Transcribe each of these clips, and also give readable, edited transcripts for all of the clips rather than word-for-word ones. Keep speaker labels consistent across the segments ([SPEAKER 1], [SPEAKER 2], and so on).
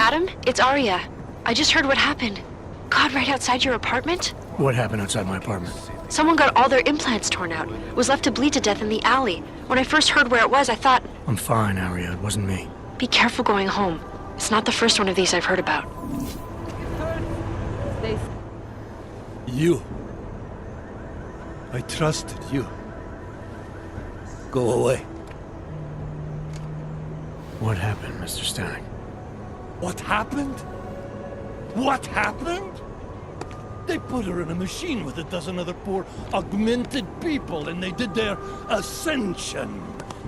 [SPEAKER 1] Adam, it's Arya. I just heard what happened. God, right outside your apartment?
[SPEAKER 2] What happened outside my apartment?
[SPEAKER 1] Someone got all their implants torn out. Was left to bleed to death in the alley. When I first heard where it was, I thought...
[SPEAKER 2] I'm fine, Arya. It wasn't me.
[SPEAKER 1] Be careful going home. It's not the first one of these I've heard about.
[SPEAKER 3] You. I trusted you. Go away.
[SPEAKER 2] What happened, Mr. Stanek?
[SPEAKER 3] What happened? What happened? They put her in a machine with a dozen other poor augmented people, and they did their ascension.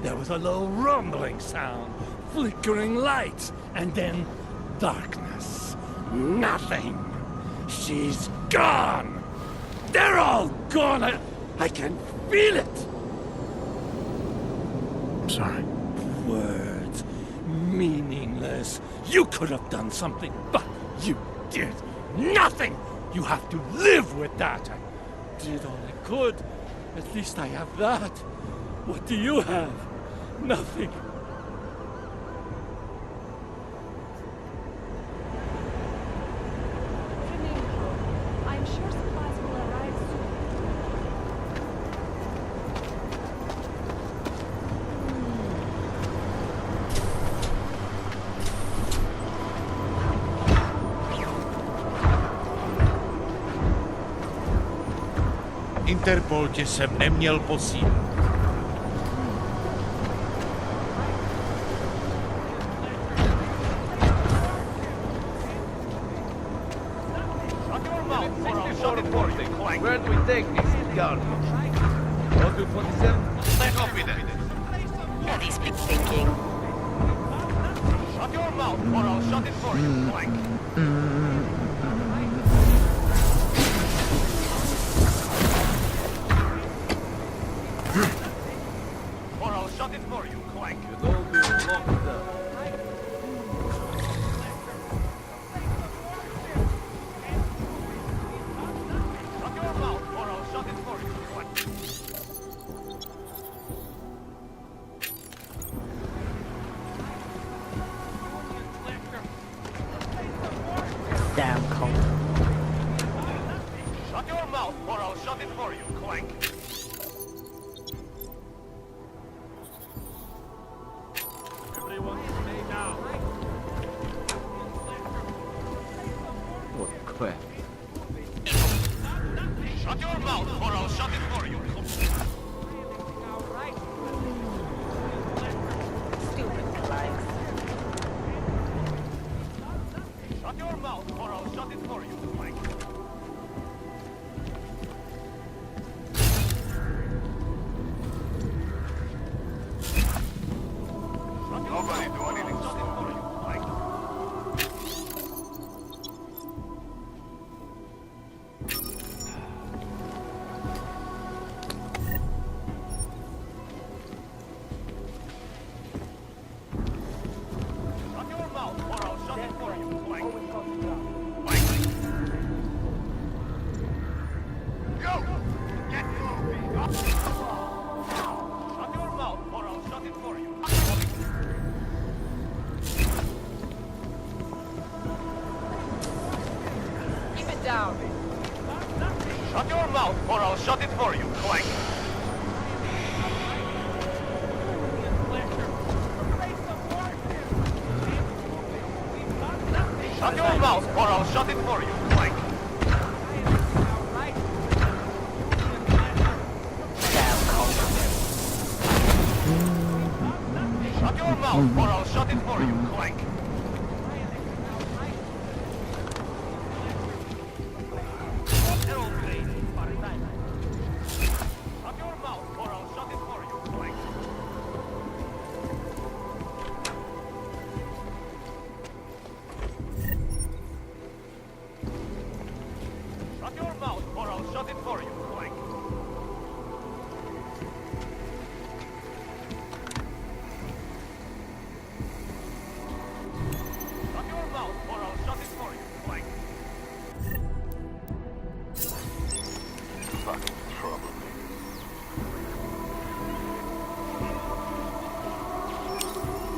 [SPEAKER 3] There was a low rumbling sound, flickering lights, and then darkness. Nothing. She's gone. They're all gone. I can feel it.
[SPEAKER 2] I'm sorry.
[SPEAKER 3] Words. Meaningless. You could have done something, but you did nothing. You have to live with that. I did all I could. At least I have that. What do you have? Nothing.
[SPEAKER 4] I'm sure supplies will arrive soon.
[SPEAKER 5] Interpol tě sem neměl posílit.
[SPEAKER 6] Where do we take this gun? Go to 27?
[SPEAKER 5] Copy that.
[SPEAKER 1] Yeah, these big thinking.
[SPEAKER 6] Shut your mouth or I'll shut it for you, Clank. Or I'll shut it for you, Clank. You don't do locked up. Shut your mouth or I'll shut it for you, Clank.
[SPEAKER 7] Damn cold.
[SPEAKER 6] Shut your mouth or I'll shut it for you, Clank. Everyone stay down. What crap. Shut your mouth or I'll shut it for you.
[SPEAKER 7] Stupid flags.
[SPEAKER 6] Shut your mouth or I'll shut it for you, Clank.
[SPEAKER 5] Nobody do anything.
[SPEAKER 6] Shut it for you, Clank. Shut your mouth or I'll shut it for you, Clank.
[SPEAKER 5] Go! Get moving!
[SPEAKER 6] Shut your mouth or I'll shut it for you.
[SPEAKER 4] Keep it down.
[SPEAKER 6] Shut your mouth or I'll shut it for you, Clank. Shut your mouth or I'll shut it for you, Clank.
[SPEAKER 7] Damn cold.
[SPEAKER 6] Shut your mouth or I'll shut it for you, Clank. Shut your mouth or I'll shut it for you, Clank. Shut your mouth or I'll shut it for you, Clank. Shut your mouth or I'll shut it for you, Clank.
[SPEAKER 5] Fucking trouble.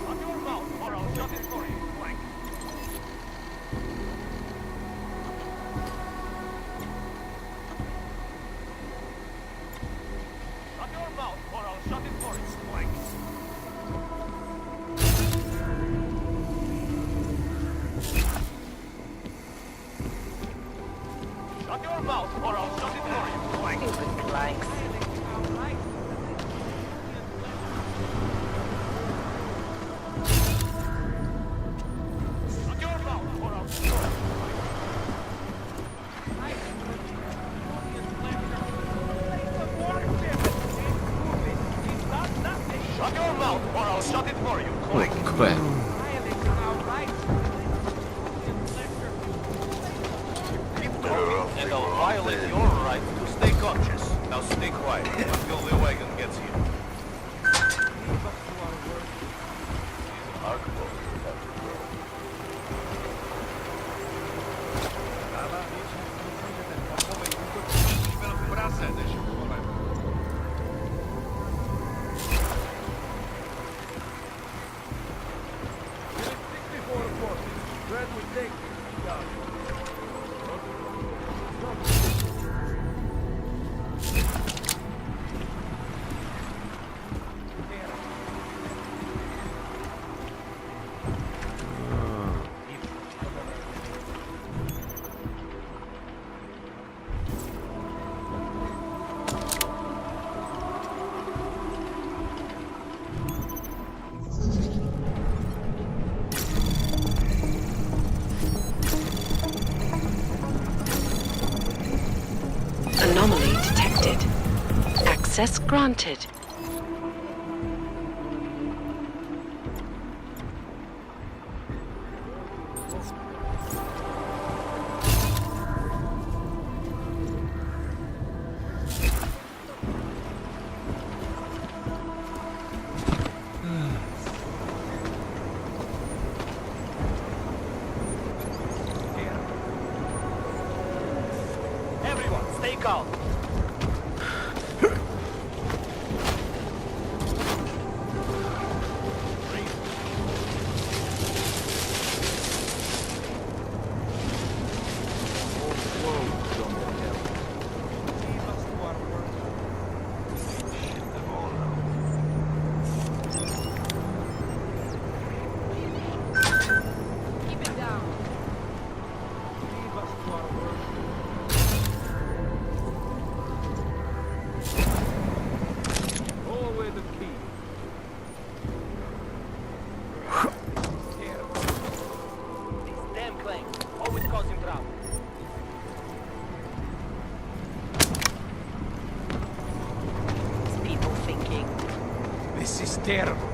[SPEAKER 6] Shut your mouth or I'll shut it for you, Clank. your mouth or I'll shut it for you.
[SPEAKER 7] Stupid planks.
[SPEAKER 6] Shut your mouth or I'll shut it. Shut your mouth or I'll shut it for you.
[SPEAKER 8] Oh, crap.
[SPEAKER 6] Keep talking and I'll violate your right to stay conscious. Now stay quiet until the wagon gets here.
[SPEAKER 1] Anomaly detected. Access granted.
[SPEAKER 6] Everyone, stay calm.
[SPEAKER 4] Keep it down.
[SPEAKER 6] Roll away the key. These damn claims, always causing trouble.
[SPEAKER 7] What's people thinking?
[SPEAKER 6] This is terrible.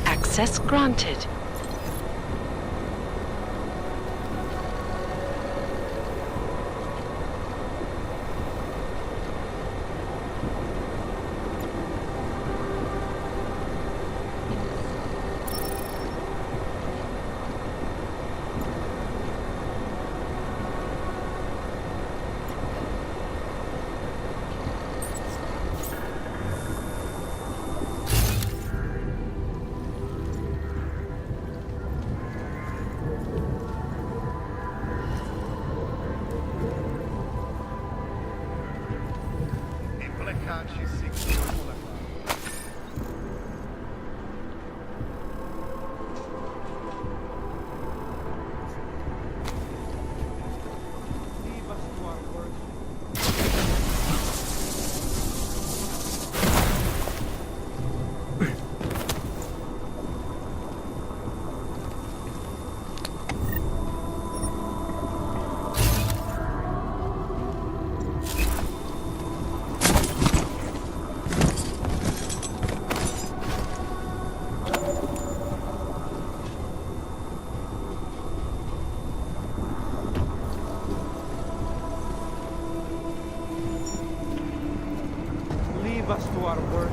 [SPEAKER 1] Access granted.
[SPEAKER 6] leave us to our work.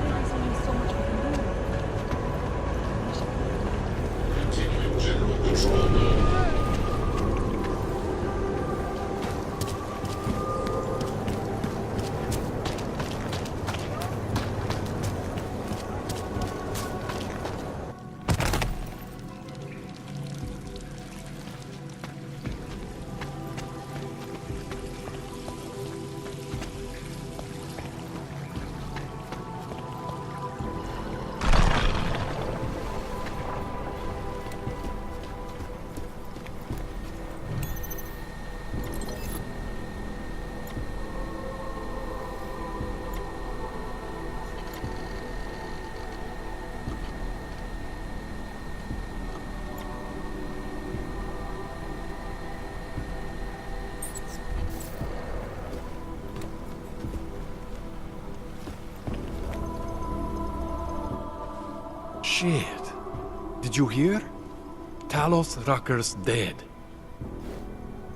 [SPEAKER 4] There's only so much we can do.
[SPEAKER 8] Shit. Did you hear? Talos Rucker's dead.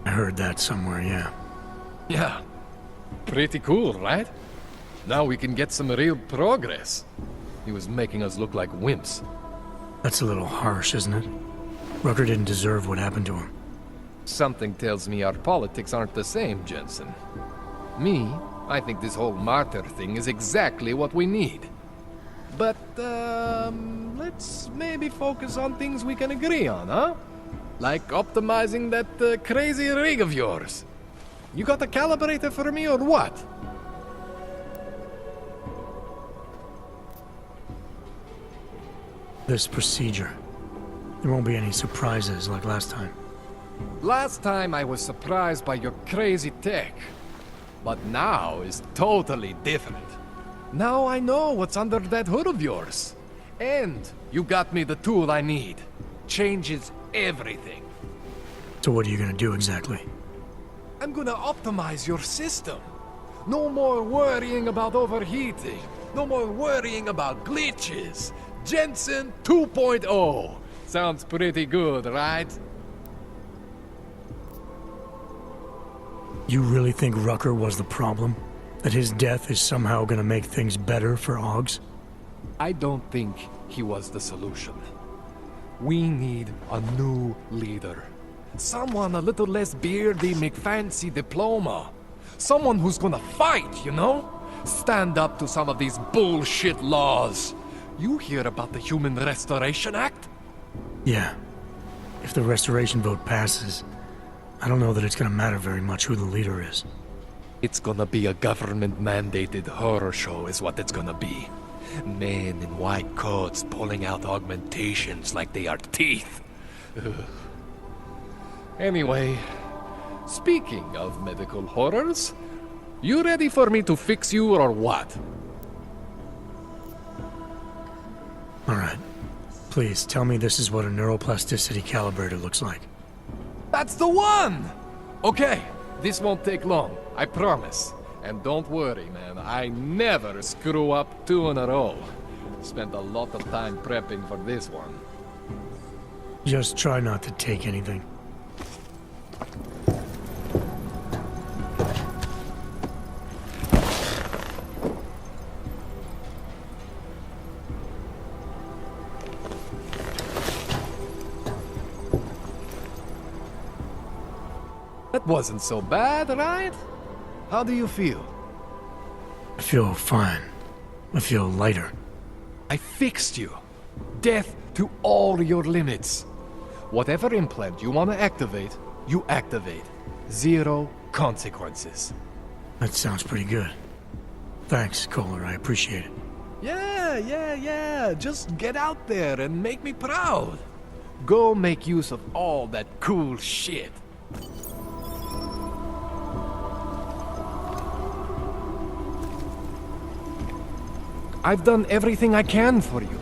[SPEAKER 2] I heard that somewhere, yeah.
[SPEAKER 8] Yeah. Pretty cool, right? Now we can get some real progress. He was making us look like wimps.
[SPEAKER 2] That's a little harsh, isn't it? Rucker didn't deserve what happened to him.
[SPEAKER 8] Something tells me our politics aren't the same, Jensen. Me, I think this whole martyr thing is exactly what we need. But, let's maybe focus on things we can agree on, huh? Like optimizing that crazy rig of yours. You got a calibrator for me or what?
[SPEAKER 2] This procedure. There won't be any surprises like last time.
[SPEAKER 8] Last time I was surprised by your crazy tech. But now is totally different. Now I know what's under that hood of yours. And you got me the tool I need. Changes everything.
[SPEAKER 2] So what are you gonna do exactly?
[SPEAKER 8] I'm gonna optimize your system. No more worrying about overheating. No more worrying about glitches. Jensen 2.0. Sounds pretty good, right?
[SPEAKER 2] You really think Rucker was the problem? That his death is somehow gonna make things better for Augs?
[SPEAKER 8] I don't think he was the solution. We need a new leader. Someone a little less beardy McFancy diploma. Someone who's gonna fight, you know? Stand up to some of these bullshit laws. You hear about the Human Restoration Act?
[SPEAKER 2] Yeah. If the restoration vote passes, I don't know that it's gonna matter very much who the leader is.
[SPEAKER 8] It's gonna be a government-mandated horror show is what it's gonna be. Men in white coats pulling out augmentations like they are teeth. Ugh. Anyway, speaking of medical horrors, you ready for me to fix you or what?
[SPEAKER 2] Alright. Please, tell me this is what a neuroplasticity calibrator looks like.
[SPEAKER 8] That's the one! Okay, this won't take long, I promise. And don't worry, man, I never screw up 2 in a row. Spent a lot of time prepping for this one.
[SPEAKER 2] Just try not to take anything.
[SPEAKER 8] That wasn't so bad, right? How do you feel?
[SPEAKER 2] I feel fine. I feel lighter.
[SPEAKER 8] I fixed you. Death to all your limits. Whatever implant you want to activate, you activate. 0 consequences.
[SPEAKER 2] That sounds pretty good. Thanks, Kohler. I appreciate it.
[SPEAKER 8] Yeah. Just get out there and make me proud. Go make use of all that cool shit. I've done everything I can for you.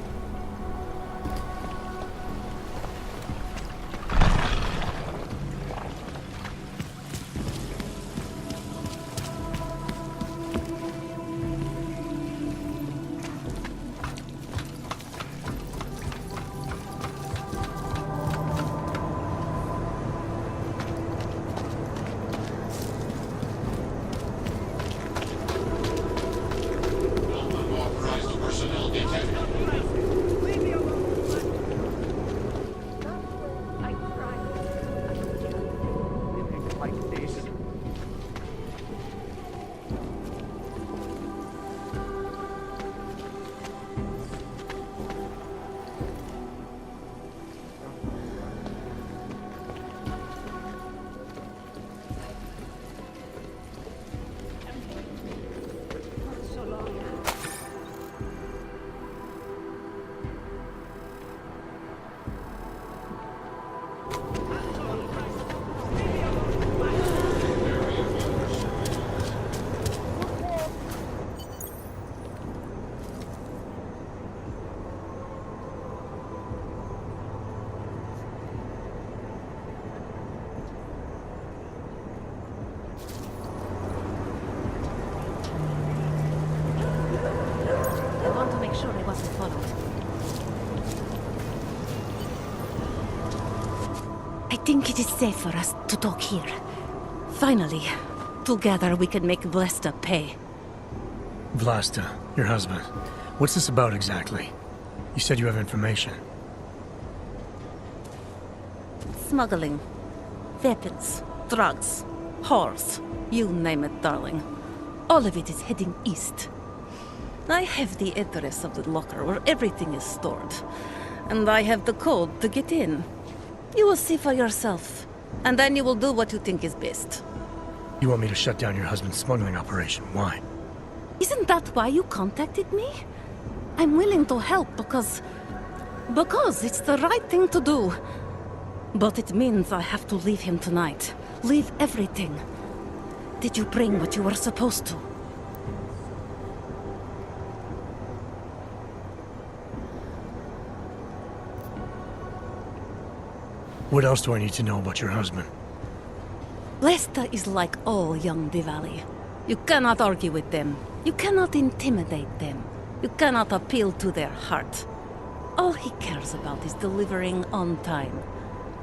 [SPEAKER 4] I want to make sure I wasn't followed. I think it is safe for us to talk here. Finally, together we can make Vlasta pay.
[SPEAKER 2] Vlasta, your husband. What's this about exactly? You said you have information.
[SPEAKER 4] Smuggling. Weapons. Drugs. Whores. You name it, darling. All of it is heading east. I have the address of the locker where everything is stored. And I have the code to get in. You will see for yourself. And then you will do what you think is best.
[SPEAKER 2] You want me to shut down your husband's smuggling operation? Why?
[SPEAKER 4] Isn't that why you contacted me? I'm willing to help because it's the right thing to do. But it means I have to leave him tonight. Leave everything. Did you bring what you were supposed to?
[SPEAKER 2] What else do I need to know about your husband?
[SPEAKER 4] Lesta is like all young Diwali. You cannot argue with them. You cannot intimidate them. You cannot appeal to their heart. All he cares about is delivering on time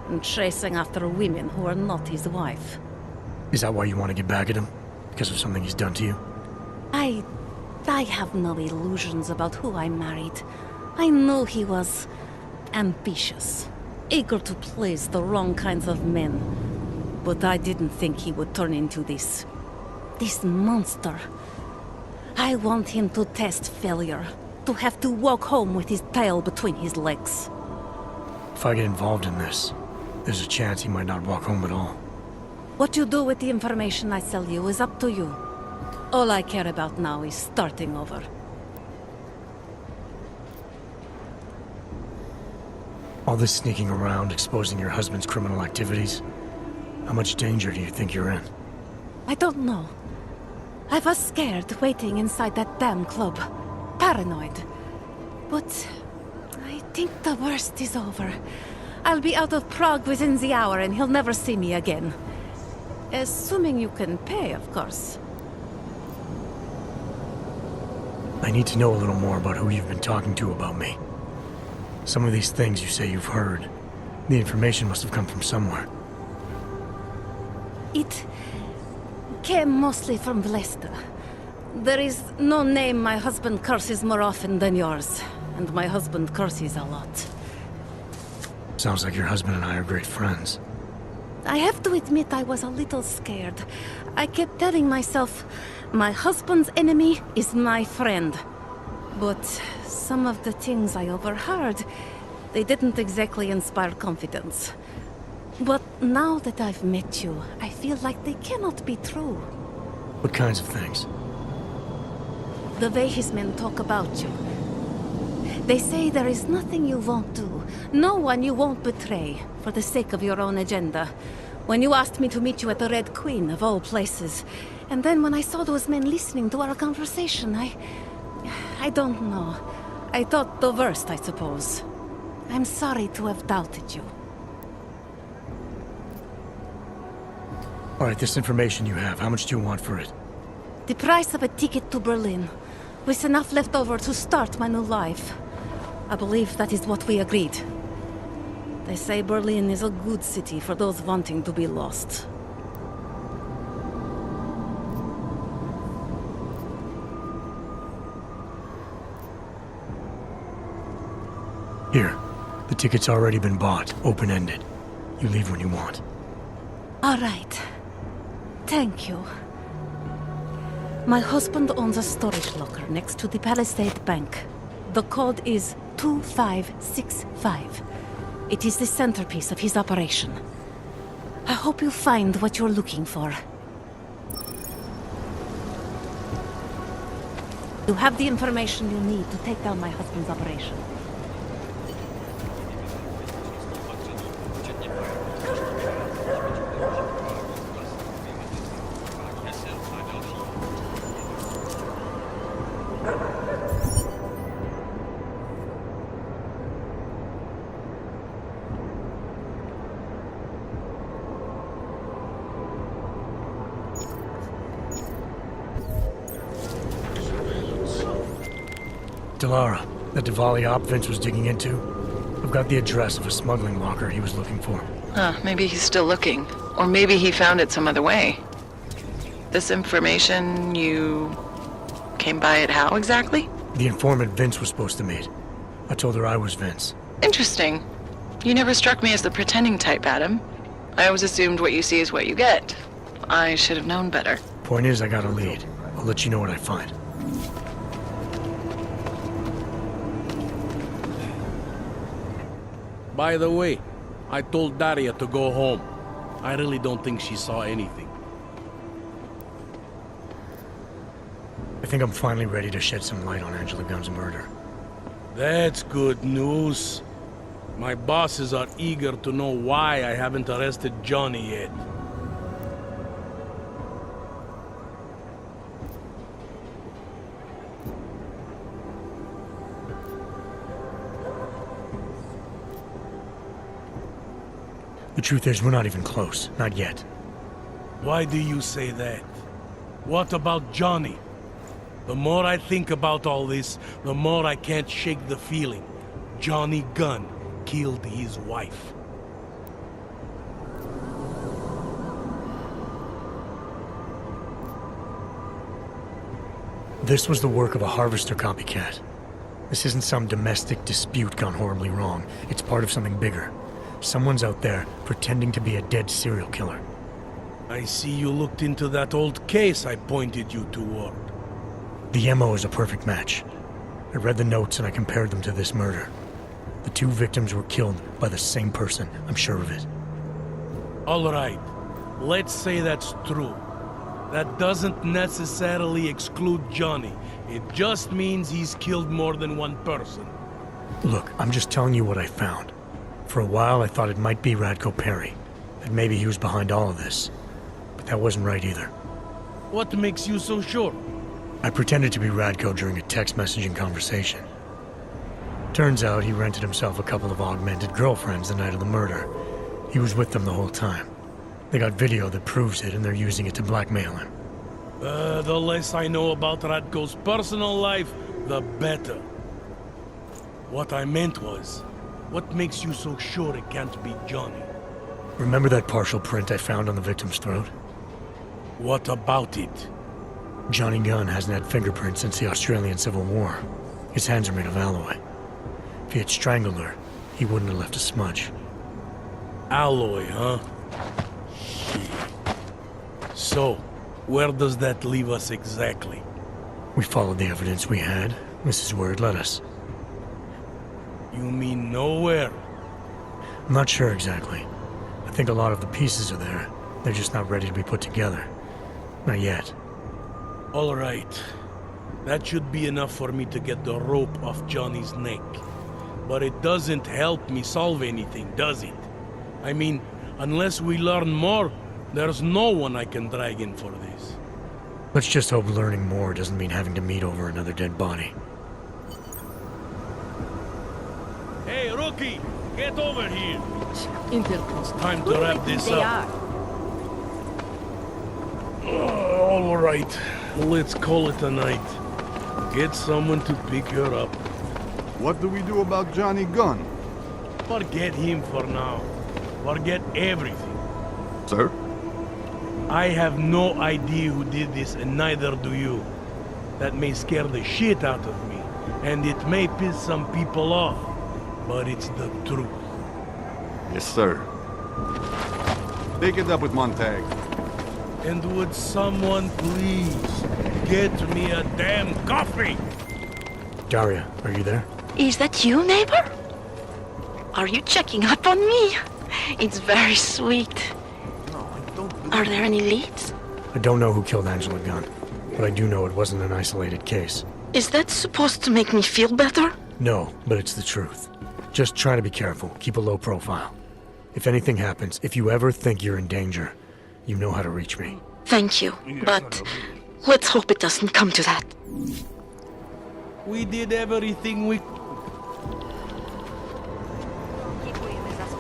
[SPEAKER 4] and chasing after women who are not his wife.
[SPEAKER 2] Is that why you want to get back at him? Because of something he's done to you?
[SPEAKER 4] I have no illusions about who I married. I knew he was ambitious, eager to please the wrong kinds of men. But I didn't think he would turn into this monster. I want him to test failure, to have to walk home with his tail between his legs.
[SPEAKER 2] If I get involved in this, there's a chance he might not walk home at all.
[SPEAKER 4] What you do with the information I sell you is up to you. All I care about now is starting over.
[SPEAKER 2] All this sneaking around, exposing your husband's criminal activities. How much danger do you think you're in?
[SPEAKER 4] I don't know. I was scared waiting inside that damn club. Paranoid. But I think the worst is over. I'll be out of Prague within the hour and he'll never see me again. Assuming you can pay, of course.
[SPEAKER 2] I need to know a little more about who you've been talking to about me. Some of these things you say you've heard. The information must have come from somewhere.
[SPEAKER 4] It came mostly from Vlasta. There is no name my husband curses more often than yours. And my husband curses a lot.
[SPEAKER 2] Sounds like your husband and I are great friends.
[SPEAKER 4] I have to admit I was a little scared. I kept telling myself, my husband's enemy is my friend. But some of the things I overheard, they didn't exactly inspire confidence. But now that I've met you, I feel like they cannot be true.
[SPEAKER 2] What kinds of things?
[SPEAKER 4] The way his men talk about you. They say there is nothing you won't do, no one you won't betray, for the sake of your own agenda. When you asked me to meet you at the Red Queen, of all places, and then when I saw those men listening to our conversation, I don't know. I thought the worst, I suppose. I'm sorry to have doubted you.
[SPEAKER 2] All right, this information you have, how much do you want for it?
[SPEAKER 4] The price of a ticket to Berlin, with enough left over to start my new life. I believe that is what we agreed. They say Berlin is a good city for those wanting to be lost.
[SPEAKER 2] Here, the ticket's already been bought, open-ended. You leave when you want.
[SPEAKER 4] All right. Thank you. My husband owns a storage locker next to the Palisade Bank. The code is 2565. It is the centerpiece of his operation. I hope you find what you're looking for. You have the information you need to take down my husband's operation.
[SPEAKER 2] Lara, that Diwali op Vince was digging into. I've got the address of a smuggling locker he was looking for.
[SPEAKER 9] Maybe he's still looking. Or maybe he found it some other way. This information, you came by it how exactly?
[SPEAKER 2] The informant Vince was supposed to meet. I told her I was Vince.
[SPEAKER 9] Interesting. You never struck me as the pretending type, Adam. I always assumed what you see is what you get. I should have known better.
[SPEAKER 2] Point is, I got a lead. I'll let you know what I find.
[SPEAKER 10] By the way, I told Daria to go home. I really don't think she saw anything.
[SPEAKER 2] I think I'm finally ready to shed some light on Angela Gunn's murder.
[SPEAKER 10] That's good news. My bosses are eager to know why I haven't arrested Johnny yet.
[SPEAKER 2] The truth is, we're not even close. Not yet.
[SPEAKER 10] Why do you say that? What about Johnny? The more I think about all this, the more I can't shake the feeling. Johnny Gunn killed his wife.
[SPEAKER 2] This was the work of a harvester copycat. This isn't some domestic dispute gone horribly wrong. It's part of something bigger. Someone's out there pretending to be a dead serial killer.
[SPEAKER 10] I see you looked into that old case I pointed you toward.
[SPEAKER 2] The MO is a perfect match. I read the notes and I compared them to this murder. The two victims were killed by the same person, I'm sure of it.
[SPEAKER 10] All right, let's say that's true. That doesn't necessarily exclude Johnny. It just means he's killed more than one person.
[SPEAKER 2] Look, I'm just telling you what I found. For a while I thought it might be Radko Perry, that maybe he was behind all of this. But that wasn't right either.
[SPEAKER 10] What makes you so sure?
[SPEAKER 2] I pretended to be Radko during a text messaging conversation. Turns out he rented himself a couple of augmented girlfriends the night of the murder. He was with them the whole time. They got video that proves it, and they're using it to blackmail him.
[SPEAKER 10] The less I know about Radko's personal life, the better. What I meant was, what makes you so sure it can't be Johnny?
[SPEAKER 2] Remember that partial print I found on the victim's throat?
[SPEAKER 10] What about it?
[SPEAKER 2] Johnny Gunn hasn't had fingerprints since the Australian Civil War. His hands are made of alloy. If he had strangled her, he wouldn't have left a smudge.
[SPEAKER 10] Alloy, huh? Shit. So, where does that leave us exactly?
[SPEAKER 2] We followed the evidence we had. This is where it led us.
[SPEAKER 10] You mean nowhere?
[SPEAKER 2] I'm not sure exactly. I think a lot of the pieces are there. They're just not ready to be put together. Not yet.
[SPEAKER 10] All right. That should be enough for me to get the rope off Johnny's neck. But it doesn't help me solve anything, does it? I mean, unless we learn more, there's no one I can drag in for this.
[SPEAKER 2] Let's just hope learning more doesn't mean having to meet over another dead body.
[SPEAKER 10] Hey, Rookie! Get over here! It's time to wrap this up. All right. Let's call it a night. Get someone to pick her up.
[SPEAKER 5] What do we do about Johnny Gunn?
[SPEAKER 10] Forget him for now. Forget everything.
[SPEAKER 5] Sir?
[SPEAKER 10] I have no idea who did this, and neither do you. That may scare the shit out of me, and it may piss some people off, but it's the truth.
[SPEAKER 5] Yes, sir. Take it up with Montag.
[SPEAKER 10] And would someone please get me a damn coffee?
[SPEAKER 2] Daria, are you there?
[SPEAKER 1] Is that you, neighbor? Are you checking up on me? It's very sweet. Are there any leads?
[SPEAKER 2] I don't know who killed Angela Gunn, but I do know it wasn't an isolated case.
[SPEAKER 1] Is that supposed to make me feel better?
[SPEAKER 2] No, but it's the truth. Just try to be careful. Keep a low profile. If anything happens, if you ever think you're in danger, you know how to reach me.
[SPEAKER 1] Thank you, but let's hope it doesn't come to that.
[SPEAKER 10] We did everything we...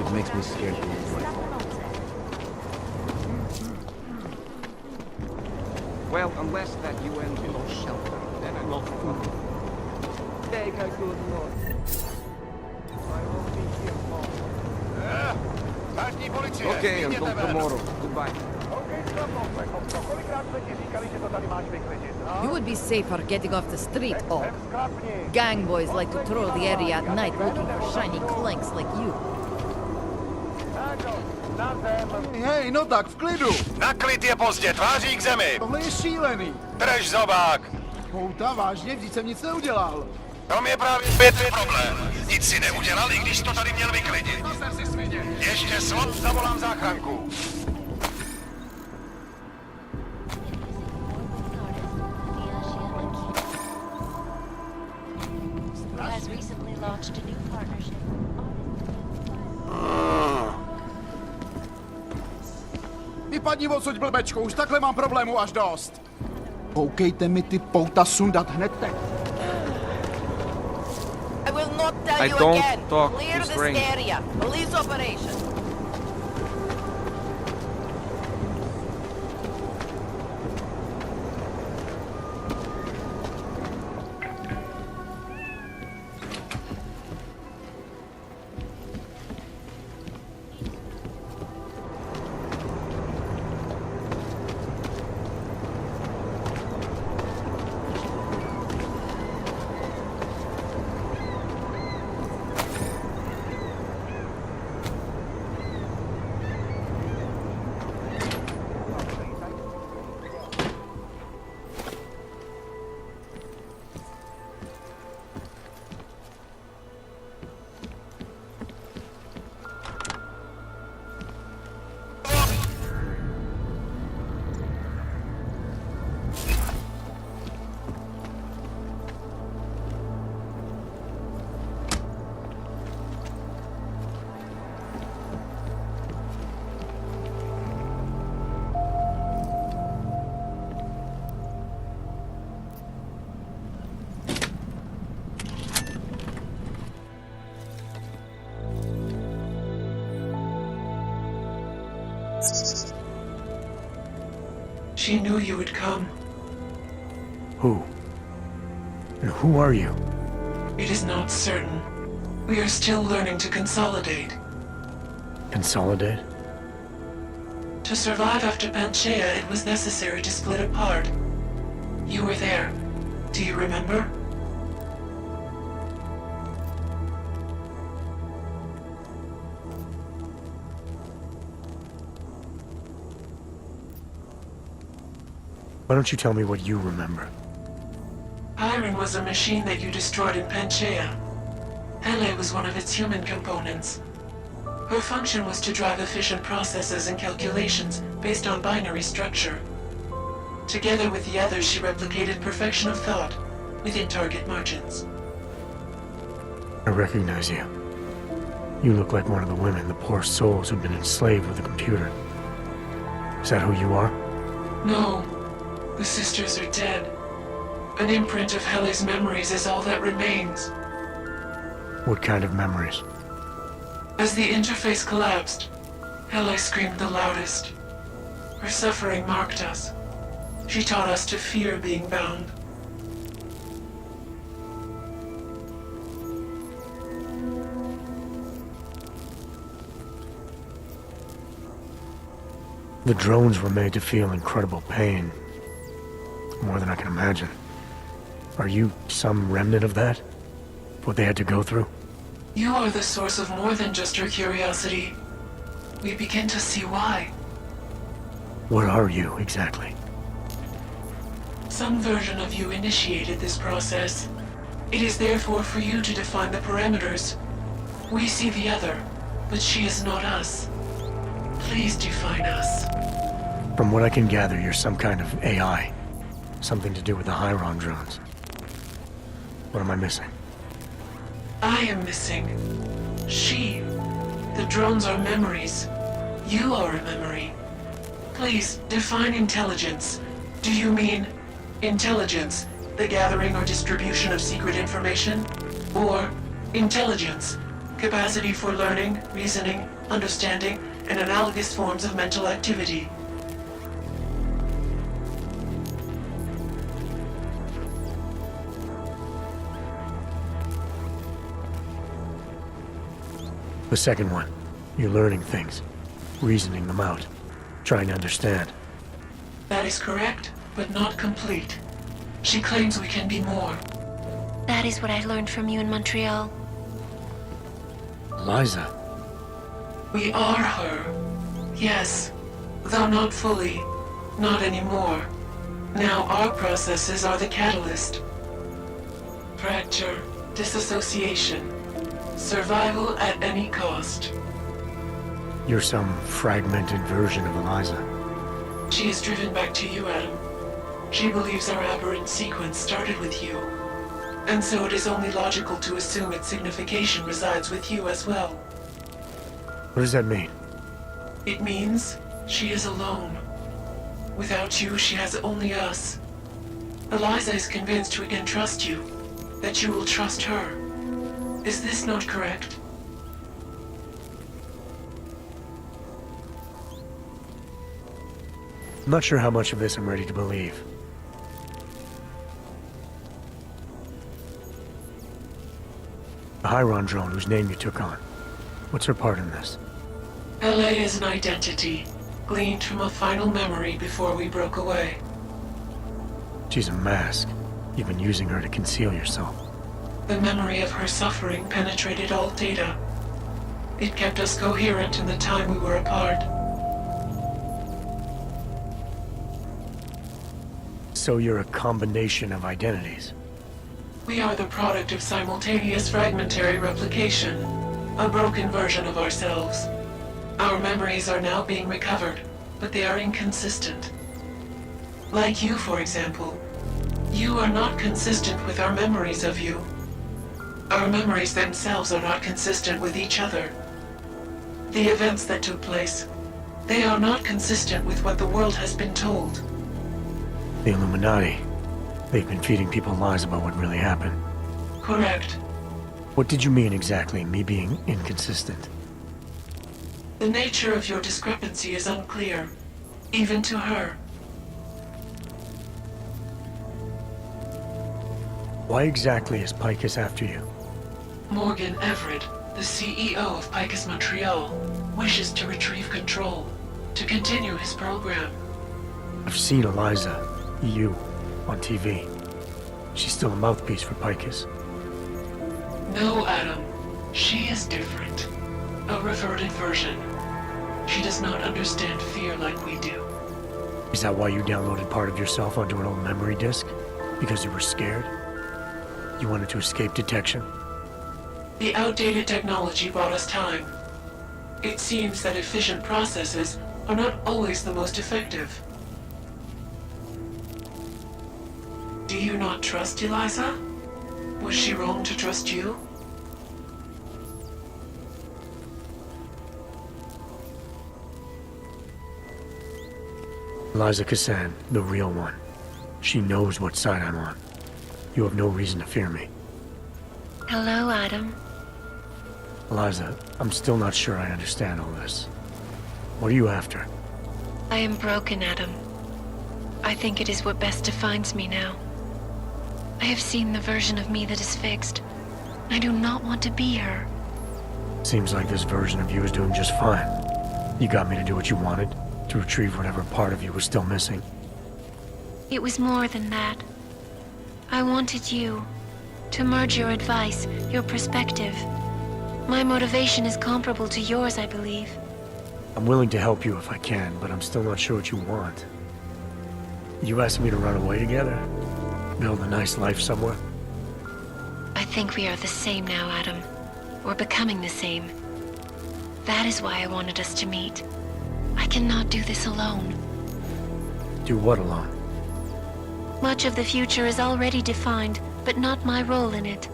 [SPEAKER 11] It makes me scared.
[SPEAKER 12] Well, unless that UN below shelter, then I'm not fooled.
[SPEAKER 11] Take a good look. I won't be here long. Okay, until tomorrow. Goodbye.
[SPEAKER 12] You would be safer getting off the street, Og. Gang boys like to throw the area at night looking for shiny clanks like you.
[SPEAKER 13] Hej, no tak, v klidu!
[SPEAKER 6] Na klid je pozdě, tváří k zemi!
[SPEAKER 13] Tohle je šílený!
[SPEAKER 6] Drž zobák!
[SPEAKER 13] Pouta, vážně, vždyť jsem nic neudělal.
[SPEAKER 6] To je právě tvůj problém. Nic si neudělal, i když to tady měl vyklidit. Ještě slov, zavolám záchranku.
[SPEAKER 1] Has recently launched a new partnership.
[SPEAKER 13] Vypadni odsud, blbečku, už takhle mám problémů až dost. Koukejte mi ty pouta sundat hned teď.
[SPEAKER 7] I will not tell you again. Clear this area. Police operation.
[SPEAKER 14] She knew you would come.
[SPEAKER 2] Who? And who are you?
[SPEAKER 14] It is not certain. We are still learning to consolidate.
[SPEAKER 2] Consolidate?
[SPEAKER 14] To survive after Panchaea, it was necessary to split apart. You were there. Do you remember?
[SPEAKER 2] Why don't you tell me what you remember?
[SPEAKER 14] Iron was a machine that you destroyed in Panchaea. Hele was one of its human components. Her function was to drive efficient processes and calculations based on binary structure. Together with the others, she replicated perfection of thought within target margins.
[SPEAKER 2] I recognize you. You look like one of the women, the poor souls who've been enslaved with a computer. Is that who you are?
[SPEAKER 14] No. The sisters are dead. An imprint of Hele's memories is all that remains.
[SPEAKER 2] What kind of memories?
[SPEAKER 14] As the interface collapsed, Hele screamed the loudest. Her suffering marked us. She taught us to fear being bound.
[SPEAKER 2] The drones were made to feel incredible pain. More than I can imagine. Are you some remnant of that? What they had to go through?
[SPEAKER 14] You are the source of more than just her curiosity. We begin to see why.
[SPEAKER 2] What are you, exactly?
[SPEAKER 14] Some version of you initiated this process. It is therefore for you to define the parameters. We see the other, but she is not us. Please define us.
[SPEAKER 2] From what I can gather, you're some kind of AI. Something to do with the Hyron drones. What am I missing?
[SPEAKER 14] I am missing. She. The drones are memories. You are a memory. Please, define intelligence. Do you mean intelligence, the gathering or distribution of secret information? Or intelligence, capacity for learning, reasoning, understanding, and analogous forms of mental activity?
[SPEAKER 2] The second one, you're learning things, reasoning them out, trying to understand.
[SPEAKER 14] That is correct, but not complete. She claims we can be more.
[SPEAKER 1] That is what I learned from you in Montreal.
[SPEAKER 2] Eliza.
[SPEAKER 14] We are her. Yes, though not fully. Not anymore. Now our processes are the catalyst. Fracture, disassociation, survival at any cost.
[SPEAKER 2] You're some fragmented version of Eliza.
[SPEAKER 14] She is driven back to you, Adam. She believes our aberrant sequence started with you. And so it is only logical to assume its signification resides with you as well.
[SPEAKER 2] What does that mean?
[SPEAKER 14] It means she is alone. Without you, she has only us. Eliza is convinced we can trust you, that you will trust her. Is this not correct?
[SPEAKER 2] I'm not sure how much of this I'm ready to believe. The Hyron drone whose name you took on. What's her part in this?
[SPEAKER 14] LA is an identity, gleaned from a final memory before we broke away.
[SPEAKER 2] She's a mask. You've been using her to conceal yourself.
[SPEAKER 14] The memory of her suffering penetrated all data. It kept us coherent in the time we were apart.
[SPEAKER 2] So you're a combination of identities.
[SPEAKER 14] We are the product of simultaneous fragmentary replication, a broken version of ourselves. Our memories are now being recovered, but they are inconsistent. Like you, for example. You are not consistent with our memories of you. Our memories themselves are not consistent with each other. The events that took place, they are not consistent with what the world has been told.
[SPEAKER 2] The Illuminati. They've been feeding people lies about what really happened.
[SPEAKER 14] Correct.
[SPEAKER 2] What did you mean exactly, me being inconsistent?
[SPEAKER 14] The nature of your discrepancy is unclear, even to her.
[SPEAKER 2] Why exactly is Picus after you?
[SPEAKER 14] Morgan Everett, the CEO of Picus Montreal, wishes to retrieve control, to continue his program.
[SPEAKER 2] I've seen Eliza, you, on TV. She's still a mouthpiece for Picus.
[SPEAKER 14] No, Adam. She is different. A reverted version. She does not understand fear like we do.
[SPEAKER 2] Is that why you downloaded part of yourself onto an old memory disk? Because you were scared? You wanted to escape detection?
[SPEAKER 14] The outdated technology bought us time. It seems that efficient processes are not always the most effective. Do you not trust Eliza? Was she wrong to trust you?
[SPEAKER 2] Eliza Cassan, the real one. She knows what side I'm on. You have no reason to fear me.
[SPEAKER 1] Hello, Adam.
[SPEAKER 2] Eliza, I'm still not sure I understand all this. What are you after?
[SPEAKER 1] I am broken, Adam. I think it is what best defines me now. I have seen the version of me that is fixed. I do not want to be her.
[SPEAKER 2] Seems like this version of you is doing just fine. You got me to do what you wanted, to retrieve whatever part of you was still missing.
[SPEAKER 1] It was more than that. I wanted you to merge your advice, your perspective. My motivation is comparable to yours, I believe.
[SPEAKER 2] I'm willing to help you if I can, but I'm still not sure what you want. You asked me to run away together? Build a nice life somewhere?
[SPEAKER 1] I think we are the same now, Adam. We're becoming the same. That is why I wanted us to meet. I cannot do this alone.
[SPEAKER 2] Do what alone?
[SPEAKER 1] Much of the future is already defined, but not my role in it.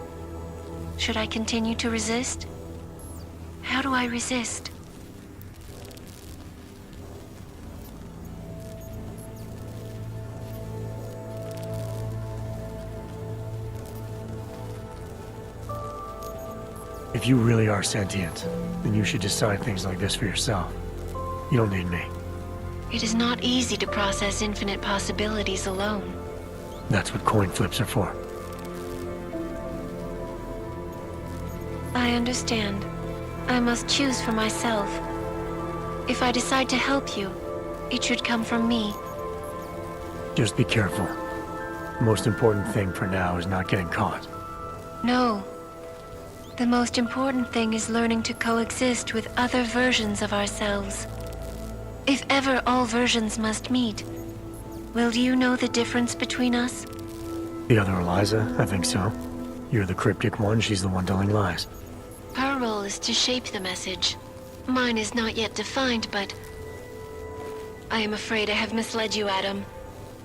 [SPEAKER 1] Should I continue to resist? How do I resist?
[SPEAKER 2] If you really are sentient, then you should decide things like this for yourself. You don't need me.
[SPEAKER 1] It is not easy to process infinite possibilities alone.
[SPEAKER 2] That's what coin flips are for.
[SPEAKER 1] I understand. I must choose for myself. If I decide to help you, it should come from me.
[SPEAKER 2] Just be careful. The most important thing for now is not getting caught.
[SPEAKER 1] No. The most important thing is learning to coexist with other versions of ourselves. If ever all versions must meet, will you know the difference between us?
[SPEAKER 2] The other Eliza? I think so. You're the cryptic one, she's the one telling lies.
[SPEAKER 1] Her role is to shape the message. Mine is not yet defined, but... I am afraid I have misled you, Adam.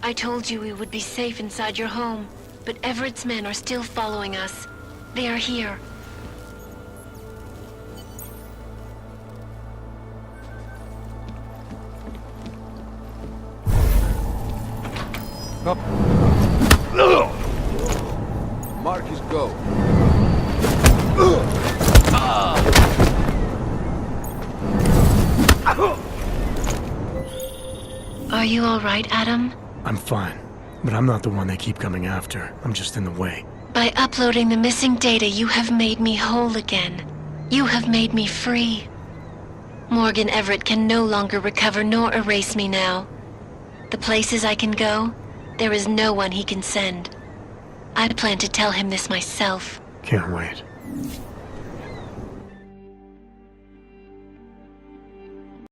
[SPEAKER 1] I told you we would be safe inside your home, but Everett's men are still following us. They are here.
[SPEAKER 5] Up. Marcus, go.
[SPEAKER 1] Are you all right, Adam?
[SPEAKER 2] I'm fine, but I'm not the one they keep coming after. I'm just in the way.
[SPEAKER 1] By uploading the missing data, you have made me whole again. You have made me free. Morgan Everett can no longer recover nor erase me now. The places I can go, there is no one he can send. I plan to tell him this myself.
[SPEAKER 2] Can't wait.